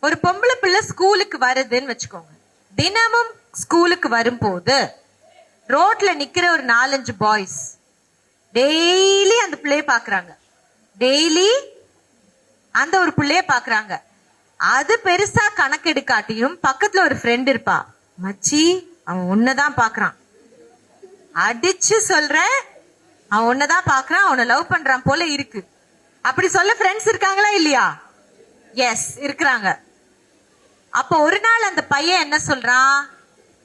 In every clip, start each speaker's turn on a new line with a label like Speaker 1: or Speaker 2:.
Speaker 1: ஒரு பொம்பளை பிள்ளை ஸ்கூலுக்கு வருதுன்னு வச்சுக்கோங்க. தினமும் ஸ்கூலுக்கு வரும்போது ரோட்ல நிக்கிற ஒரு 4-5 பாய்ஸ் டெய்லி அந்த பிள்ளைய பாக்குறாங்க. டெய்லி அந்த ஒரு பிள்ளைய பாக்குறாங்க. அது பெருசா கணக்கெடுக்காட்டியும் பக்கத்துல ஒரு ஃப்ரெண்ட் இருப்பா, மச்சி அவன் உன்னதான் பாக்குறான், அடிச்சு சொல்ற அவன் உன்னதான் பாக்குறான், அவனை லவ் பண்றான் போல இருக்கு. அப்படி சொல்ல ஃப்ரெண்ட்ஸ் இருக்காங்களா இல்லையா? எஸ், இருக்கிறாங்க. அப்ப ஒரு நாள் அந்த பையன் என்ன சொல்றான்,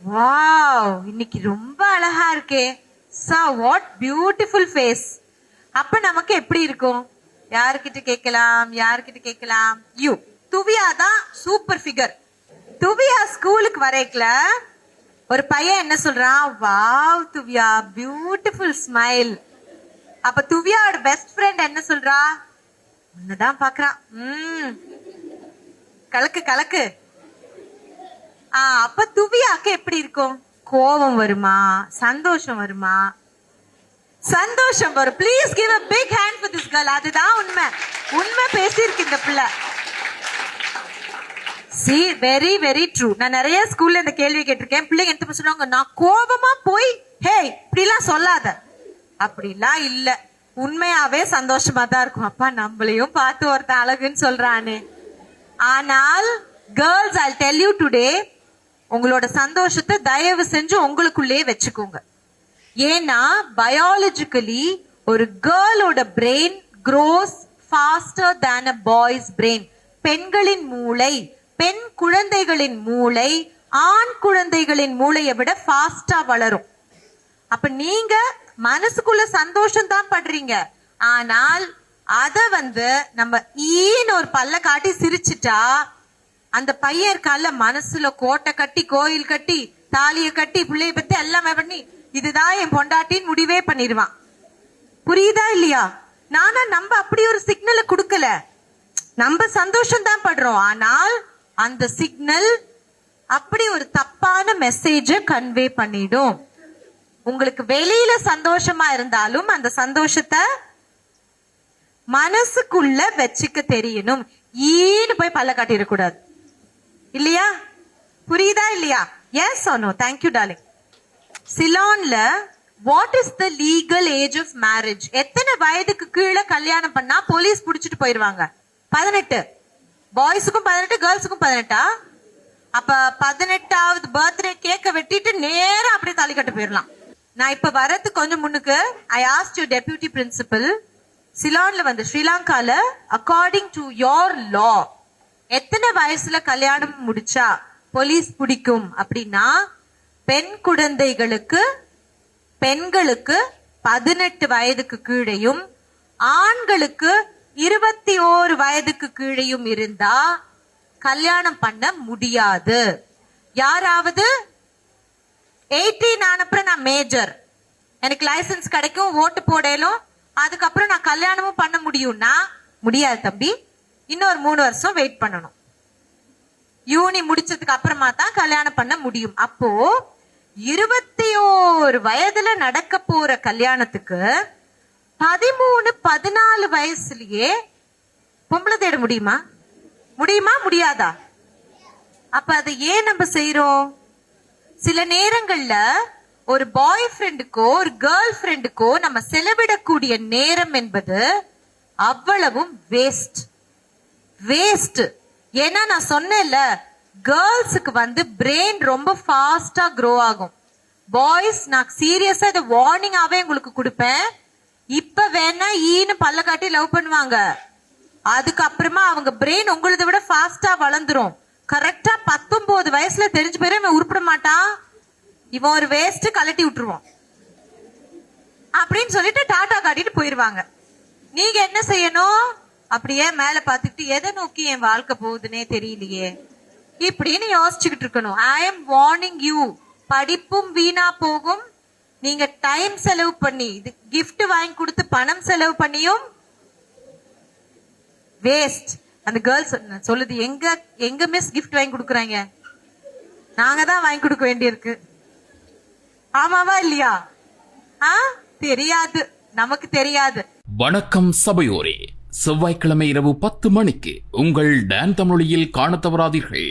Speaker 1: வாவ் இன்னைக்கு ரொம்ப அழகா இருக்கே, சா வாட் பியூட்டிஃபுல் ஃபேஸ். அப்ப நமக்கு எப்படி இருக்கும்? யாருக்கிட்ட கேட்கலாம்? யூ துவியா தான் சூப்பர் ஃபிகர். துவியா ஸ்கூலுக்கு வரைக்கல ஒரு பையன் என்ன சொல்றான், வாவ் துவியா பியூட்டிஃபுல் ஸ்மைல். அப்ப துவியாவோட பெஸ்ட் ஃப்ரெண்ட் என்ன சொல்றா, உன்னதான் பாக்குறான், கலக்கு. அப்ப துவியாக்கு எப்படி இருக்கும்? கோபம் வருமா, சந்தோஷம் வருமா? சந்தோஷம் வரும். Please give a big hand for this girl. அதுதான் உண்மை பேசியிருக்கு இந்த பிள்ளை. See, very very true. நான் நிறைய ஸ்கூல்ல இந்த கேள்வி கேட்டிருக்கேன். பிள்ளைங்க என்ன சொல்லுவாங்க, நான் கோபமா போய் ஹே இப்படிலாம் சொல்லாத. அப்படிலாம் இல்ல, உண்மையாவே சந்தோஷமா தான் இருக்கும். அப்பா நம்மளையும் பார்த்து ஒருத்தன் அழகுன்னு சொல்றானே. ஆனால் girls, I'll tell you today, உங்களோட சந்தோஷத்தை தயவு செஞ்சு உங்களுக்குள்ளே வச்சுக்கோங்க. ஏன்னா பயாலஜிக்கலி ஒரு கேர்ளோட brain grows faster than a boy's brain. பெண்களின் மூளை, பெண் குழந்தைகளின் மூளை ஆண் குழந்தைகளின் மூளையை விட ஃபாஸ்டா வளரும். அப்ப நீங்க மனசுக்குள்ள சந்தோஷம் தான் படுறீங்க, ஆனால் அத நம்ம ஈன்னு ஒரு பல்ல காட்டி சிரிச்சிட்டா அந்த பையன் இருக்கால, மனசுல கோட்டை கட்டி கோயில் கட்டி தாலிய கட்டி பிள்ளைய பத்தி எல்லாமே பண்ணி இதுதான் என் பொண்டாட்டின்னு முடிவே பண்ணிடுவான். புரியுதா இல்லையா? நானா நம்ம அப்படி ஒரு சிக்னலை கொடுக்கல, நம்ம சந்தோஷம் தான் படுறோம், ஆனால் அந்த சிக்னல் அப்படி ஒரு தப்பான மெசேஜ கன்வே பண்ணிடும். உங்களுக்கு வெளியில சந்தோஷமா இருந்தாலும் அந்த சந்தோஷத்தை மனசுக்குள்ள வச்சுக்க தெரியணும். ஈன்னு போய் பல்ல காட்டிடக்கூடாது, இல்லையா? புரியுதா இல்லையா? Yes or no? Thank you darling. சிலான்ல what is the legal age of marriage? எத்தனை வயதுக்கு கீழே கல்யாணம் பண்ணா போலீஸ் புடிச்சிட்டு போயிருவாங்க? 18. பாய்ஸுக்கும் 18, கேர்ள்ஸுக்கும் 18. அப்ப 18வது பர்த்டே கேக்க வெட்டிட்டு நேரா அப்படியே தாலி கட்ட போயிடலாம். நான் இப்ப வரது கொஞ்சம் முன்னுக்கு ஐ ஆஸ்க்ட் யூ டெபியூட்டி பிரின்சிபல், சிலான்ல ஸ்ரீலங்கால அக்கார்டிங் டு யோர் லா எத்தனை வயசுல கல்யாணம் முடிச்சா போலீஸ் பிடிக்கும் அப்படின்னா, பெண்களுக்கு 18 வயதுக்கு கீழையும் ஆண்களுக்கு 21 வயதுக்கு கீழையும் இருந்தா கல்யாணம் பண்ண முடியாது. யாராவது 18 ஆனப்புறம் நான் மேஜர், எனக்கு லைசன்ஸ் கிடைக்கும், ஓட்டு போடலும், அதுக்கப்புறம் நான் கல்யாணமும் பண்ண முடியும்னா முடியாது தம்பி, இன்னொரு 3 வருஷம் வெயிட் பண்ணணும். யூனி முடிச்சதுக்கு அப்புறமா தான் கல்யாணம் பண்ண முடியும். அப்போ 21 வயதுல நடக்க போற கல்யாணத்துக்கு 13-14 வயசுலயே பொம்பளை தேட முடியுமா? முடியாதா? அப்ப அதை ஏன் நம்ம செய்யறோம்? சில நேரங்கள்ல ஒரு பாய் ஃப்ரெண்டுக்கோ ஒரு கேர்ள் ஃப்ரெண்டுக்கோ நம்ம செலவிடக்கூடிய நேரம் என்பது அவ்வளவும் வேஸ்ட். ஏன்னா நான் சொன்னேன்ல, கேர்ள்ஸுக்கு பிரெயின் ரொம்ப ஃபாஸ்டா க்ரோ ஆகும். பாய்ஸ் நான் சீரியஸா இதை வார்னிங்காவே உங்களுக்கு கொடுப்பேன். இப்ப வேணா ஈன்னு பல்ல காட்டி லவ் பண்ணுவாங்க, அதுக்கப்புறமா அவங்க பிரெயின் உங்களதை விட ஃபாஸ்டா வளர்ந்துரும். கரெக்டா 19 வயசுல தெரிஞ்சு போயிரும் இவன் உருப்பிட மாட்டான், இவன் ஒரு வேஸ்ட், கலட்டி விட்டுருவோம் அப்படின்னு சொல்லிட்டு டாட்டா காட்டிட்டு போயிருவாங்க. நீங்க என்ன செய்யணும்? அப்படியே மேல பாத்துக்கிட்டு எதை நோக்கி என் வாழ்க்கை போகுதுன்னே தெரியலையே இப்படின்னு யோசிச்சுக்கிட்டு இருக்கணும். I am warning you. படிப்பும் வீணா போகும், நீங்க டைம் செலவு பண்ணி கிஃப்ட் வாங்கி கொடுத்து பணம் செலவு பண்ணியும் வேஸ்ட். அந்த கேர்ள்ஸ் சொல்லுது, எங்க மிஸ் கிஃப்ட் வாங்கி கொடுக்குறாங்க, நாங்க தான் வாங்கி கொடுக்க வேண்டியிருக்கு. ஆமாவா இல்லையா? தெரியாது, நமக்கு தெரியாது.
Speaker 2: வணக்கம் சபையோரே, செவ்வாய்க்கிழமை இரவு 10 மணிக்கு உங்கள் டான் தமிழொலியில் காணத் தவறாதீர்கள்.